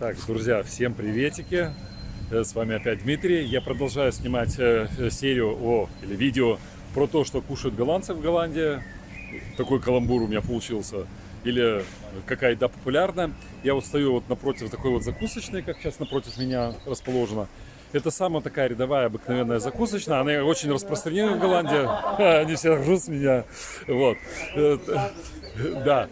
Так, друзья, всем приветики. С вами опять Дмитрий. Я продолжаю снимать серию или видео про то, что кушают голландцы в Голландии. Такой каламбур у меня получился. Или какая еда популярна. Я вот стою вот напротив такой вот закусочной, как сейчас напротив меня расположена. Это самая такая рядовая обыкновенная закусочная. Она очень распространена в Голландии. Они все ржут с меня. Вот. Да.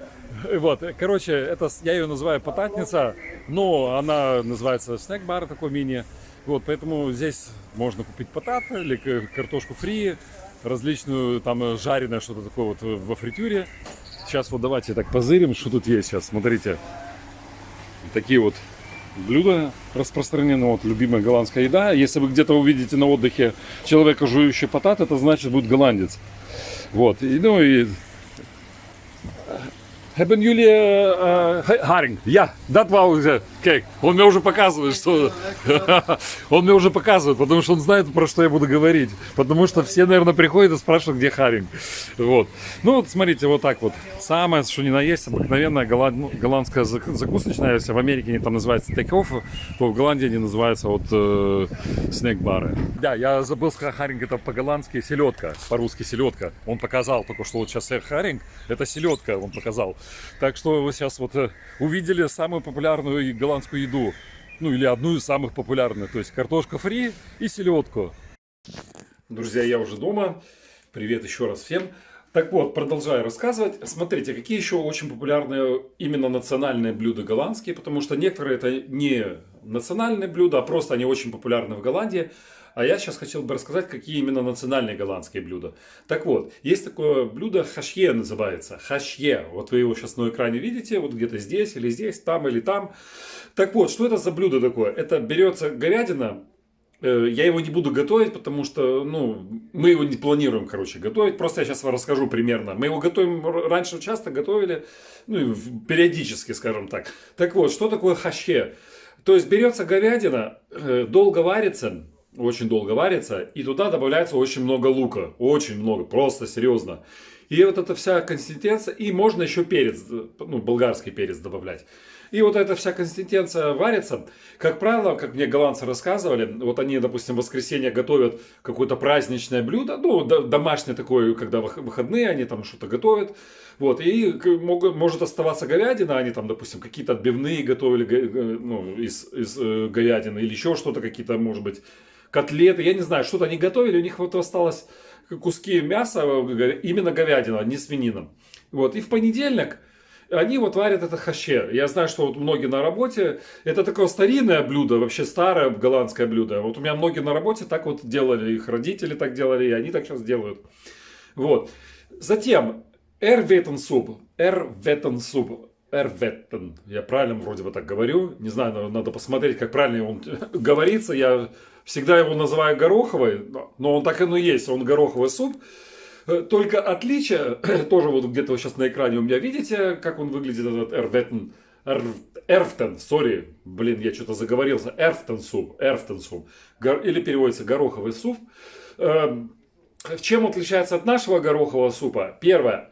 Вот, короче, я ее называю потатница, но она называется снэк-бар, такой мини. Вот, поэтому здесь можно купить потат или картошку фри, различную там жареное что-то такое вот во фритюре. Сейчас вот давайте так позырим, что тут есть сейчас. Смотрите, такие вот блюда распространены, вот любимая голландская еда. Если вы где-то увидите на отдыхе человека, жующий потат, это значит будет голландец. Вот, и Hebben jullie haring? Ja, dat wou ik zeggen. Kijk, он мне уже показывает, что... Он мне уже показывает, потому что он знает, про что я буду говорить. Потому что все, наверное, приходят и спрашивают, где харинг. Вот. Ну, вот смотрите, вот так вот. Самое, что ни на есть, обыкновенная голландская закусочная. Если в Америке они там называются take-off, то в Голландии они называются вот снэк-бары. Да, я забыл сказать, харинг это по-голландски селедка, по-русски селедка. Он показал только что вот сейчас харинг, это селедка, он показал. Так что вы сейчас вот увидели самую популярную голландскую еду. Ну или одну из самых популярных. То есть картошка фри и селедку. Друзья, я уже дома. Привет еще раз всем. Так вот, продолжаю рассказывать. Смотрите, какие еще очень популярные именно национальные блюда голландские. Потому что некоторые это не национальные блюда, а просто они очень популярны в Голландии. А я сейчас хотел бы рассказать, какие именно национальные голландские блюда. Так вот, есть такое блюдо хашье называется. Хашье. Вот вы его сейчас на экране видите, вот где-то здесь или здесь, там или там. Так вот, что это за блюдо такое? Это берется говядина. Я его не буду готовить, потому что, мы его не планируем, готовить. Просто я сейчас вам расскажу примерно. Мы его готовим, раньше часто готовили, периодически, скажем так. Так вот, что такое хашье? То есть берется говядина, долго варится, очень долго варится, и туда добавляется очень много лука. Очень много, просто серьезно. И вот эта вся консистенция, и можно еще перец, болгарский перец добавлять. И вот эта вся консистенция варится. Как правило, как мне голландцы рассказывали, вот они, допустим, в воскресенье готовят какое-то праздничное блюдо, домашнее такое, когда выходные, они там что-то готовят. Вот, и может оставаться говядина, они там, допустим, какие-то отбивные готовили из говядины, или еще что-то, какие-то, может быть, котлеты, я не знаю, что-то они готовили, у них вот осталось куски мяса, именно говядина, а не свинина. Вот, и в понедельник они вот варят это хашье. Я знаю, что вот многие на работе, это такое старинное блюдо, вообще старое голландское блюдо. Вот у меня многие на работе так вот делали, их родители так делали, и они так сейчас делают. Вот. Затем эрветенсуп. Эрветен. Я правильно вроде бы так говорю. Не знаю, надо посмотреть, как правильно он говорится. Я всегда его называю гороховый, но он так и есть. Он гороховый суп. Только отличие, тоже вот где-то сейчас на экране у меня видите, как он выглядит, этот эрветен. Эрфтен, сори, я что-то заговорился. Эрфтен суп. Или переводится гороховый суп. Чем отличается от нашего горохового супа? Первое.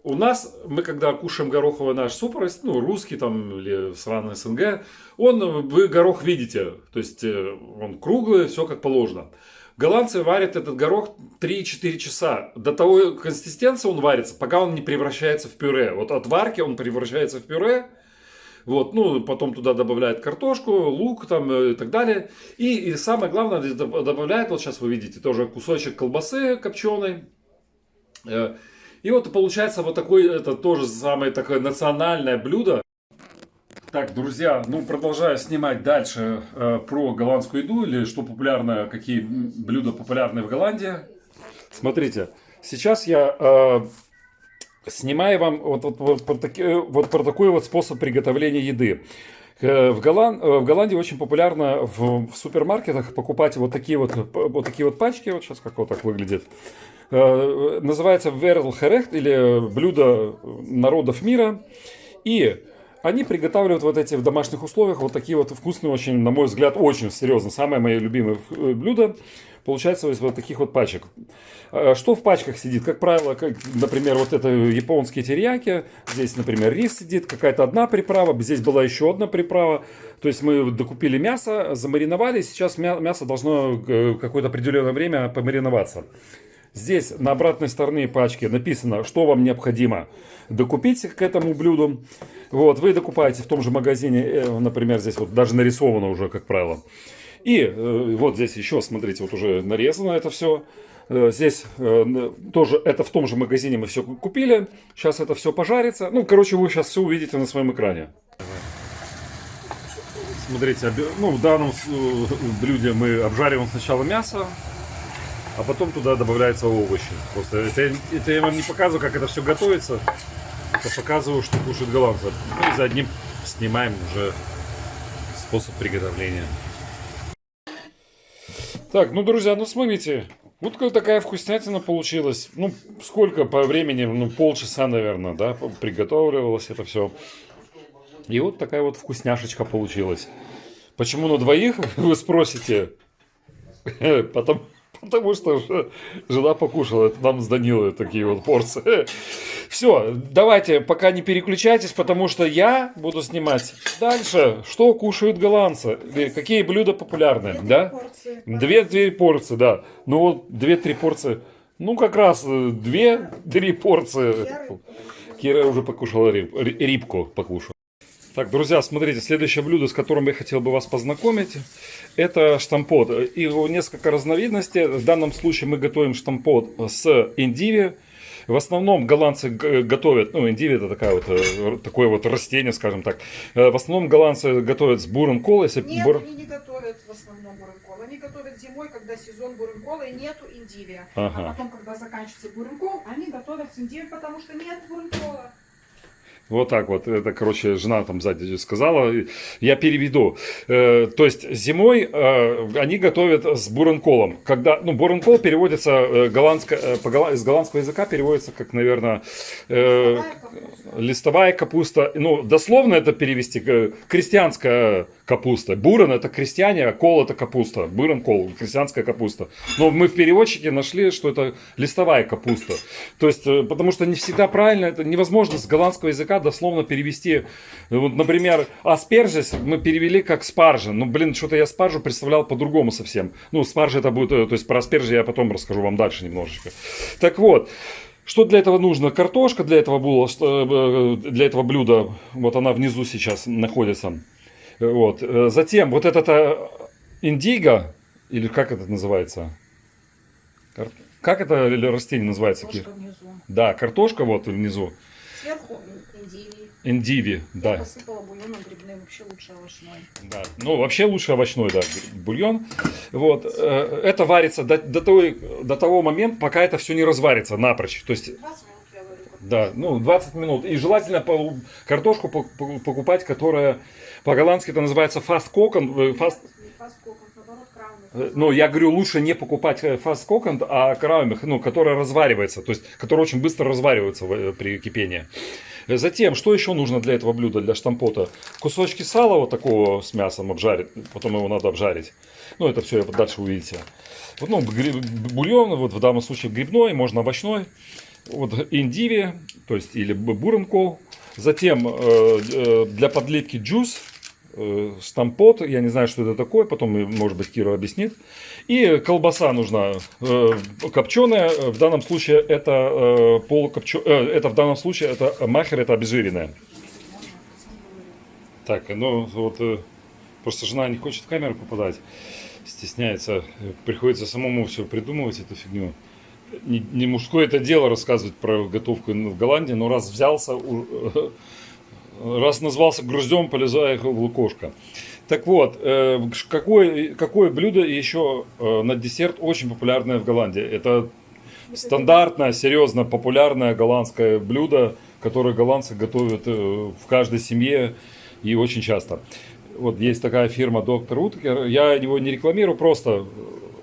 У нас, мы когда кушаем гороховый наш суп, русский там или страны СНГ, вы горох видите, то есть он круглый, все как положено. Голландцы варят этот горох 3-4 часа. До того консистенции он варится, пока он не превращается в пюре. Вот от варки он превращается в пюре. Вот, потом туда добавляют картошку, лук там, и так далее. И самое главное, добавляют, вот сейчас вы видите, тоже кусочек колбасы копченой. И вот получается вот такой, это тоже самое такое национальное блюдо. Так, друзья, продолжаю снимать дальше про голландскую еду, или что популярно, какие блюда популярны в Голландии. Смотрите, сейчас я снимаю вам вот про такой вот способ приготовления еды. В Голландии очень популярно в супермаркетах покупать вот такие вот пачки, вот сейчас как вот так выглядит. Называется Вердлхереcht, или блюдо народов мира. И они приготавливают вот эти в домашних условиях вот такие вот вкусные, очень, на мой взгляд, очень серьезно, самое мое любимое блюдо. Получается из вот таких вот пачек. Что в пачках сидит? Как правило, как, например, вот это японские терияки. Здесь, например, рис сидит, какая-то одна приправа. Здесь была еще одна приправа. То есть мы докупили мясо, замариновали. Сейчас мясо должно какое-то определенное время помариноваться. Здесь на обратной стороне пачки написано, что вам необходимо докупить к этому блюду. Вот, вы докупаете в том же магазине, например, здесь вот даже нарисовано уже, как правило. И вот здесь еще, смотрите, вот уже нарезано это все. Здесь тоже это в том же магазине мы все купили. Сейчас это все пожарится. Ну, короче, вы сейчас все увидите на своем экране. Смотрите, ну, в данном блюде мы обжариваем сначала мясо, а потом туда добавляются овощи. Просто это я вам не показываю, как это все готовится. Это показываю, что кушают голландцы. Ну и за одним снимаем уже способ приготовления. Так, ну, друзья, ну смотрите, вот такая вкуснятина получилась. Ну, сколько по времени, ну, полчаса, наверное, да, приготовливалось это все. И вот такая вот вкусняшечка получилась. Почему на двоих, вы спросите? Потому что жена покушала, это нам с Данилой такие вот порции. Все, давайте, пока не переключайтесь, потому что я буду снимать дальше, что кушают голландцы, какие блюда популярны, да? Две-три порции, да. Ну вот, 2-3 порции, ну как раз 2-3 порции. Кира уже покушала рыбку, покушала. Так, друзья, смотрите, следующее блюдо, с которым я хотел бы вас познакомить, это штампот. Его несколько разновидностей. В данном случае мы готовим штампот с эндиви. В основном голландцы готовят, ну, эндиви это такое вот растение, скажем так. В основном голландцы готовят с буренкол. Нет, они не готовят в основном буренкол. Они готовят зимой, когда сезон буренкола и нету эндивия. Ага. А потом, когда заканчивается буренкол, они готовят с эндивием, потому что нет буренкола. Вот так вот, это, короче, жена там сзади сказала, я переведу. То есть зимой они готовят с буренколом. Когда, ну, буренкол переводится из голландского языка переводится как, наверное, листовая капуста. Ну, дословно это перевести, крестьянская капуста. Бурен это крестьяне, а кол это капуста. Буренкол, крестьянская капуста. Но мы в переводчике нашли, что это листовая капуста. То есть, потому что не всегда правильно, это невозможно с голландского языка дословно перевести. Вот, например, аспержис мы перевели как спаржа. Ну, блин, что-то я спаржу представлял по-другому совсем. Ну, спаржа это будет, то есть про аспержи я потом расскажу вам дальше немножечко. Так вот. Что для этого нужно? Картошка для этого блюда. Вот она внизу сейчас находится. Вот. Затем вот этот индиго, или как это называется? Как это растение называется? Картошка внизу. Да, картошка вот внизу. Сверху эндивий. Эндиви, да. Я посыпала бульоном грибным, вообще лучше овощной. Да. Ну, вообще лучше овощной, да, бульон. Вот. Это варится до того момента, пока это все не разварится напрочь. То есть, 20 минут я варю. да, ну, 20 минут. И желательно картошку покупать, которая по-голландски это называется fast cooking. Ну, я говорю, лучше не покупать fast cooking, а крауэмих, ну, которая разваривается, то есть, которая очень быстро разваривается при кипении. Затем, что еще нужно для этого блюда, для штампота? Кусочки сала вот такого с мясом обжарить, потом его надо обжарить. Ну, это все дальше увидите. Вот, ну, бульон, вот в данном случае грибной, можно овощной. Вот индиви, то есть, или буренкол. Затем для подливки джус. Штампот, я не знаю, что это такое, потом, может быть, Кира объяснит. И колбаса нужна копченая, в данном случае это это в данном случае это махер, это обезжиренная. Так, ну вот просто жена не хочет в камеру попадать, стесняется, приходится самому все придумывать эту фигню. Не мужское это дело рассказывать про готовку в Голландии, но раз взялся, раз назвался груздем, полезая в лукошко. Так вот, какое блюдо еще на десерт очень популярное в Голландии? Это стандартное, серьезно популярное голландское блюдо, которое голландцы готовят в каждой семье и очень часто. Вот есть такая фирма Доктор Уткер. Я его не рекламирую, просто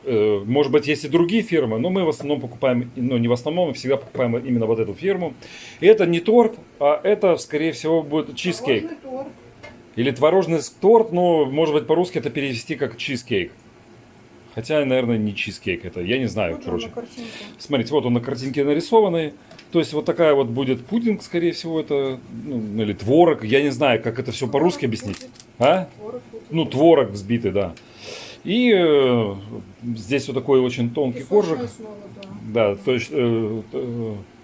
Может быть, есть и другие фирмы, но мы в основном покупаем, ну не в основном, мы всегда покупаем именно вот эту фирму. И это не торт, а это, скорее всего, будет чизкейк. Творожный торт. Или творожный торт, но, может быть, по-русски это перевести как чизкейк. Хотя, наверное, не чизкейк это, я не знаю, Вот он короче. на картинке. Смотрите, вот он на картинке нарисованный. То есть вот такая вот будет пудинг, скорее всего, это, ну, или творог. Я не знаю, как это все по-русски объяснить. Будет. А? Творог будет. Ну, творог взбитый, да. И здесь вот такой очень тонкий Песочная коржик. основа, да. Да, то есть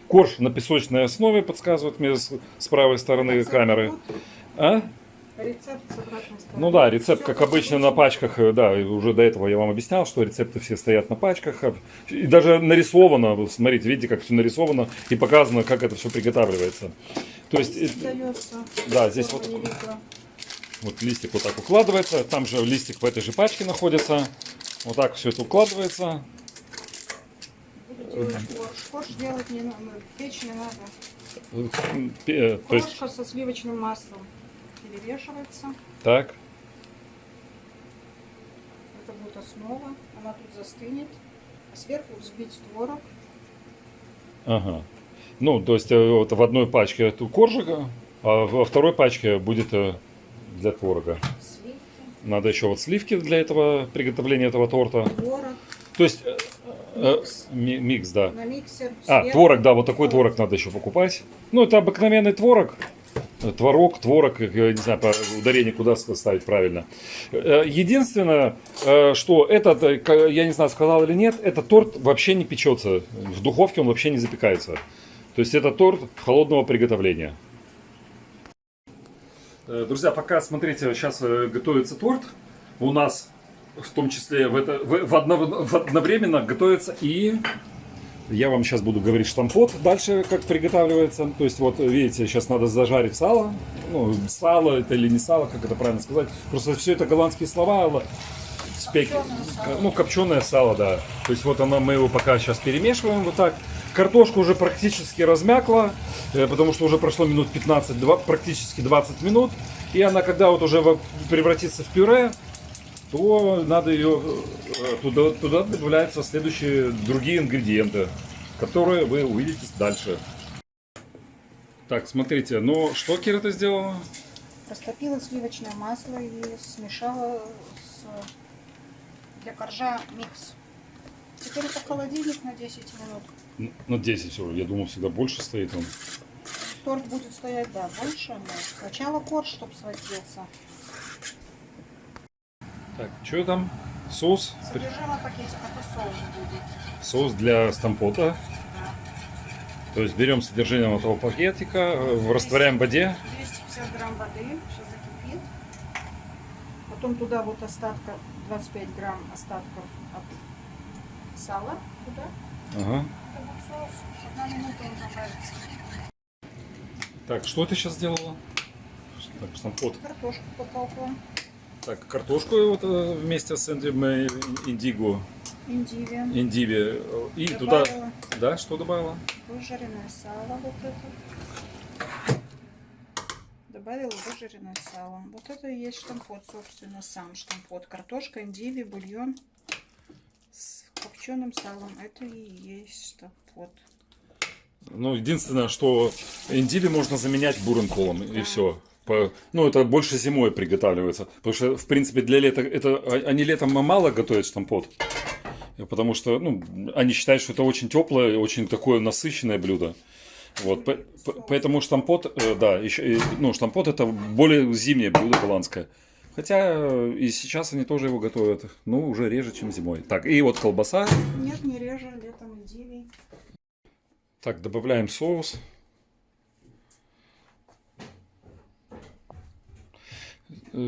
корж на песочной основе подсказывает мне с правой стороны Рецепт камеры. тут. А? Рецепт с обратной стороны. Ну да, рецепт, Всё как как обычно, на пачках, да, и уже до этого я вам объяснял, что рецепты все стоят на пачках. И даже нарисовано, смотрите, видите, как все нарисовано и показано, как это все приготавливается. То есть, Листик дается. да, здесь Форма вот, невидна. вот листик вот так укладывается, там же листик в этой же пачке находится. Вот так все это укладывается. Буду делать корж. Корж делать не надо, печь не надо. То есть, Крошка со сливочным маслом перемешивается. так, Это будет основа. Она тут застынет. А сверху взбить творог. ага. Ну, то есть, вот в одной пачке это коржика, а во второй пачке будет для творога. Сливки. Надо еще вот сливки для этого приготовления этого торта. Творог. То есть Микс. микс, да. На миксер. А, сверху. творог, да, вот такой творог надо еще покупать. Ну, это обыкновенный творог. Творог, я не знаю, по ударению куда ставить правильно. Единственное, что этот, я не знаю, сказал или нет, этот торт вообще не печется. В духовке он вообще не запекается. То есть это торт холодного приготовления. Друзья, пока, смотрите, сейчас готовится торт. У нас в том числе одновременно готовится и... Я вам сейчас буду говорить штампот дальше, как приготавливается. То есть, вот видите, сейчас надо зажарить сало. Ну, сало это или не сало, как это правильно сказать. Просто все это голландские слова. Копченое сало, да. То есть, вот мы его пока сейчас перемешиваем вот так. Картошка уже практически размякла, потому что уже прошло минут 15, практически 20 минут. И она, когда вот уже превратится в пюре, то надо ее туда добавляются следующие другие ингредиенты, которые вы увидите дальше. Так, смотрите, ну что Кира ты сделала? Растопила сливочное масло и смешала для коржа микс. Теперь это в холодильник на 10 минут. На 10 всего, я думал, всегда больше стоит он. Торт будет стоять, да, больше, но сначала корж, чтобы схватился. Так, что там? Соус? Содержимое пакетика, это соус будет. Соус для стампота. Да. То есть берем содержимое этого пакетика, растворяем в воде. 250 грамм воды, сейчас закипит. Потом туда вот остатка, 25 грамм остатков от сала туда. Ага. Это будет соус, 1 минута он добавится. Так, что ты сейчас сделала? Так, стампот. Картошку попробую. Так, картошку вот вместе с индиго. Индиви. И Добавила. туда... Да, что добавила? Выжаренное сало вот это. Добавила выжаренное сало. Вот это и есть штампот, собственно, сам штампот. Картошка, индиви, бульон с копченым салом. Это и есть штампот. Ну, единственное, что индиви можно заменять буренколом, и все. Ну, это больше зимой приготавливается. Потому что, в принципе, для лета они летом мало готовят штампот. Потому что, ну, они считают, что это очень теплое, очень такое насыщенное блюдо. Вот, поэтому штампот, да, еще, ну, штампот это более зимнее блюдо голландское. Хотя и сейчас они тоже его готовят, но уже реже, чем зимой. Так, и вот колбаса. Нет, не реже, летом индиви. Так, добавляем соус.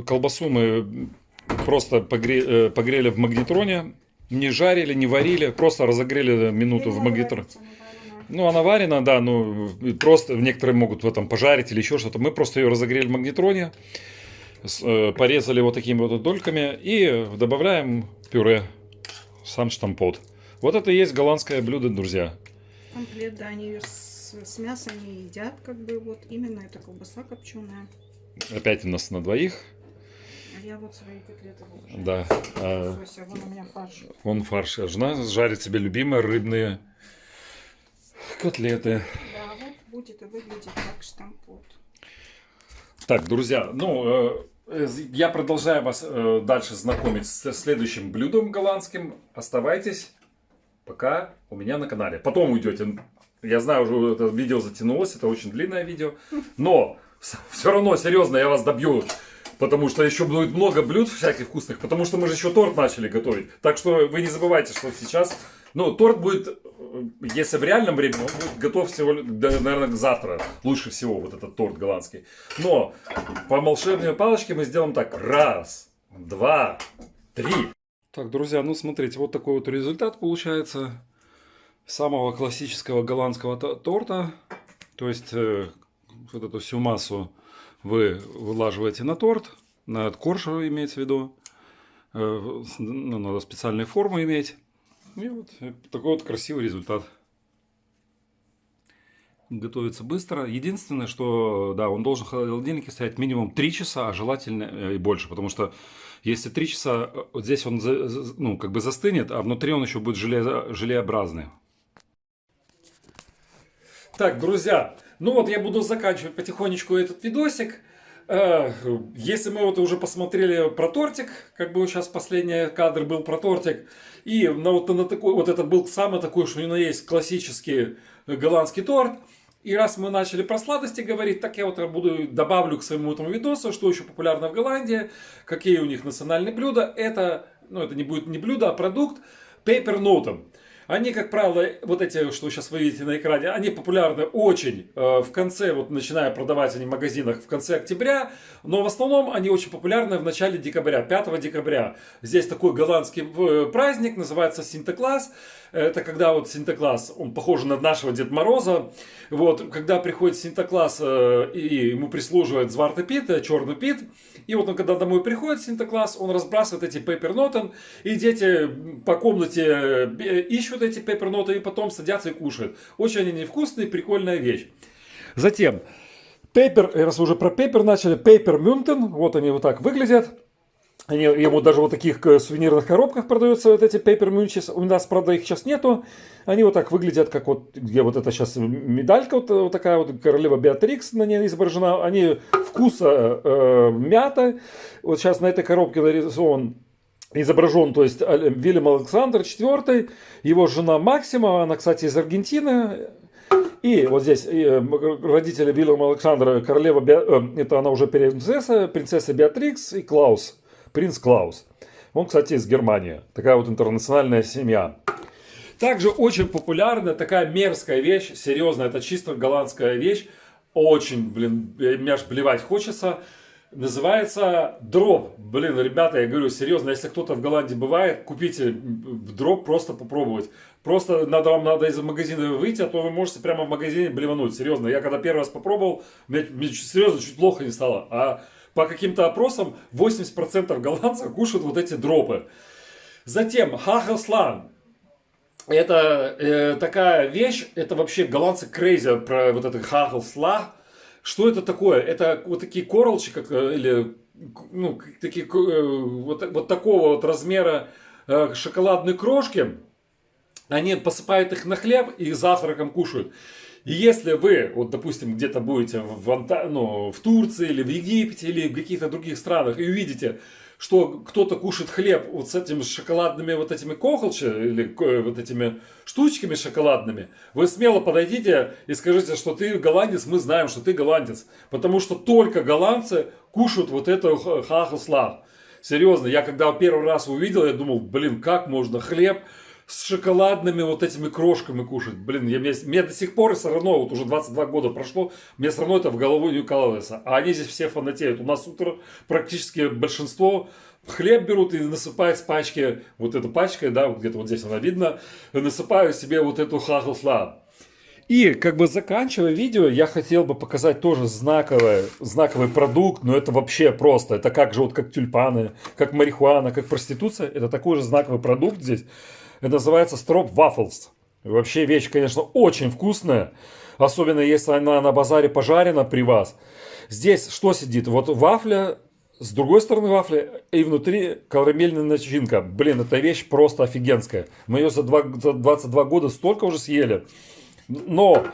Колбасу мы просто погрели в магнитроне. Не жарили, не варили, просто разогрели минуту в магнитроне. Ну, она варена, да, ну, просто некоторые могут в этом пожарить или еще что-то. Мы просто ее разогрели в магнитроне, порезали вот такими вот дольками и добавляем пюре, сам штампот. Вот это и есть голландское блюдо, друзья. Комплект, да, они ее с мясом не едят, как бы, вот именно эта колбаса копченая. Опять у нас на двоих. А я вот свои котлеты буду жарить. Да. Лосося, вон у меня фарш. Вон фарш. А жена жарит себе любимые рыбные котлеты. Да, вот будет и выглядеть как штампот. Так, друзья, я продолжаю вас дальше знакомить с следующим блюдом голландским. Оставайтесь пока у меня на канале. Потом уйдете. Я знаю, уже это видео затянулось, это очень длинное видео. Но все равно, серьезно, я вас добью. Потому что еще будет много блюд всяких вкусных. Потому что мы же еще торт начали готовить. Так что вы не забывайте, что сейчас... торт будет, если в реальном времени, он будет готов всего, наверное, завтра. Лучше всего вот этот торт голландский. Но по волшебной палочке мы сделаем так. 1, 2, 3. Так, друзья, смотрите, вот такой вот результат получается самого классического голландского торта. То есть вот эту всю массу вы вылаживаете на торт, на коржу имеется в виду. Надо специальную форму иметь. И вот такой вот красивый результат. Готовится быстро. Единственное, что да, он должен в холодильнике стоять минимум 3 часа, а желательно и больше. Потому что если 3 часа, вот здесь он как бы застынет, а внутри он еще будет желеобразный. Так, друзья, я буду заканчивать потихонечку этот видосик. Если мы уже посмотрели про тортик, как бы сейчас последний кадр был про тортик, и на такой, это был самый такой, что у него есть классический голландский торт. И раз мы начали про сладости говорить, так я добавлю к своему этому видосу, что еще популярно в Голландии, какие у них национальные блюда. Это не будет не блюдо, а продукт пейпернотен. Они, как правило, вот эти, что сейчас вы видите на экране, они популярны очень в конце, начиная продавать они в магазинах в конце октября, но в основном они очень популярны в начале декабря, 5 декабря. Здесь такой голландский праздник, называется Синтерклас. Это когда Синтерклас, он похож на нашего Деда Мороза. Когда приходит Синтерклас и ему прислуживает Зварте Пит, черный Пит, и он когда домой приходит Синтерклас, он разбрасывает эти пейпернотен, и дети по комнате ищут эти пейперноты и потом садятся и кушают. Очень они невкусные, прикольная вещь. Затем, раз уже про пейпер начали, пейпермюнтен, вот они вот так выглядят. Ему даже в таких сувенирных коробках продаются эти пейпермюнчес. У нас, правда, их сейчас нету. Они вот так выглядят, как где это сейчас медалька вот такая королева Беатрикс на ней изображена. Они вкуса мята. Вот сейчас на этой коробке изображен, то есть Вильям Александр IV, его жена Максима, она, кстати, из Аргентины. И вот здесь родители Вильяма Александра, это она уже принцесса Беатрикс и Клаус. Принц Клаус. Он, кстати, из Германии. Такая интернациональная семья. Также очень популярная такая мерзкая вещь. Серьезно, это чисто голландская вещь. Очень, меня аж блевать хочется. Называется дроп. Ребята, я говорю, серьезно, если кто-то в Голландии бывает, купите дроп, просто попробовать. Просто вам надо из магазина выйти, а то вы можете прямо в магазине блевануть. Серьезно, я когда первый раз попробовал, мне серьезно чуть плохо не стало. А по каким-то опросам 80% голландцев кушают эти дропы. Затем хахелслан. Это такая вещь, это вообще голландцы крейзи про этот хахелслан. Что это такое? Это такие коралчи, или такие такого размера шоколадные крошки. Они посыпают их на хлеб и завтраком кушают. И если вы, допустим, где-то будете в Турции, или в Египте, или в каких-то других странах, и увидите, что кто-то кушает хлеб с этими шоколадными этими кохолчи, или этими штучками шоколадными, вы смело подойдите и скажите, что ты голландец, мы знаем, что ты голландец. Потому что только голландцы кушают эту хахелслан. Серьезно, я когда первый раз увидел, я думал, как можно хлеб с шоколадными этими крошками кушать. Мне до сих пор все равно, уже 22 года прошло, мне все равно это в голову не укладывается. А они здесь все фанатеют. У нас практически большинство хлеб берут и насыпают с пачки, эта пачка, да, где-то здесь она видно, насыпают себе эту хахелслан. И, заканчивая видео, я хотел бы показать тоже знаковый продукт, но это вообще просто. Это как тюльпаны, как марихуана, как проституция. Это такой же знаковый продукт здесь. Это называется строп-ваффлс. Вообще вещь, конечно, очень вкусная. Особенно если она на базаре пожарена при вас. Здесь что сидит? Вафля С другой стороны вафли и внутри карамельная начинка. Блин, эта вещь просто офигенская. Мы ее за 22 года столько уже съели. Но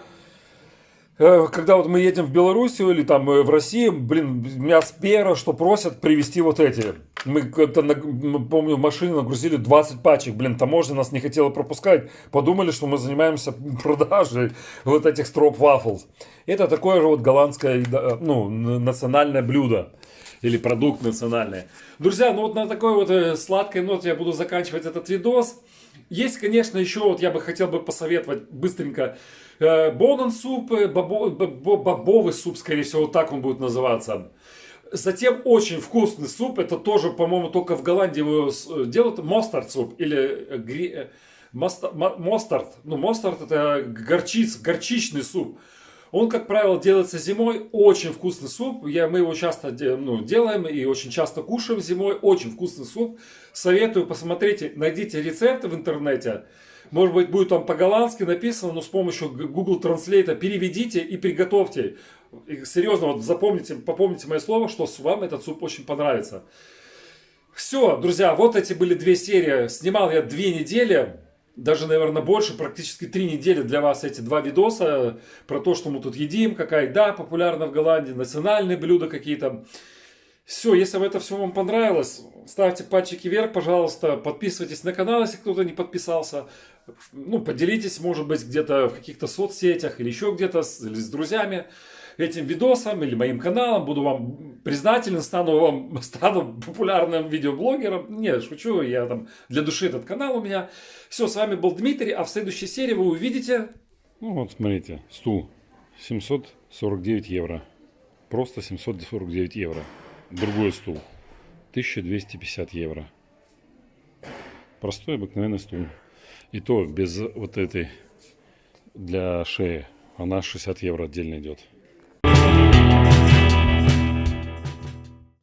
когда вот мы едем в Белоруссию или там в России, блин, меня с первого, что просят привезти вот эти. Мы, помню, в машине нагрузили 20 пачек. Блин, таможня нас не хотела пропускать. Подумали, что мы занимаемся продажей вот этих строп-вафл. Это такое же вот голландское, ну, национальное блюдо. Или продукт национальный. Друзья, ну вот на такой вот сладкой ноте я буду заканчивать этот видос. Есть, конечно, еще вот я бы хотел бы посоветовать быстренько бонан суп, бобовый суп, скорее всего, вот так он будет называться. Затем очень вкусный суп, это тоже, по-моему, только в Голландии его делают, мостард суп или мостард. Ну, мостард это горчичный суп. Он, как правило, делается зимой. Очень вкусный суп. Мы его часто делаем и очень часто кушаем зимой. Очень вкусный суп. Советую, посмотрите, найдите рецепты в интернете. Может быть, будет там по-голландски написано, но с помощью Google Translate переведите и приготовьте. И серьезно, вот запомните, попомните мое слово, что вам этот суп очень понравится. Все, друзья, вот эти были 2 серии. Снимал я 2 недели. Даже, наверное, больше, практически 3 недели для вас эти 2 видоса про то, что мы тут едим, какая еда популярна в Голландии, национальные блюда какие-то. Все, если вам это все вам понравилось, ставьте пальчики вверх, пожалуйста, подписывайтесь на канал, если кто-то не подписался. Ну, поделитесь, может быть, где-то в каких-то соцсетях или еще где-то с друзьями этим видосом или моим каналом. Буду вам признателен, стану популярным видеоблогером. Нет, шучу, я там для души этот канал у меня. Все, с вами был Дмитрий, а в следующей серии вы увидите... Ну вот, смотрите, стул 749 евро. Просто 749 евро. Другой стул 1250 евро. Простой обыкновенный стул. И то без вот этой для шеи. Она 60 евро отдельно идет.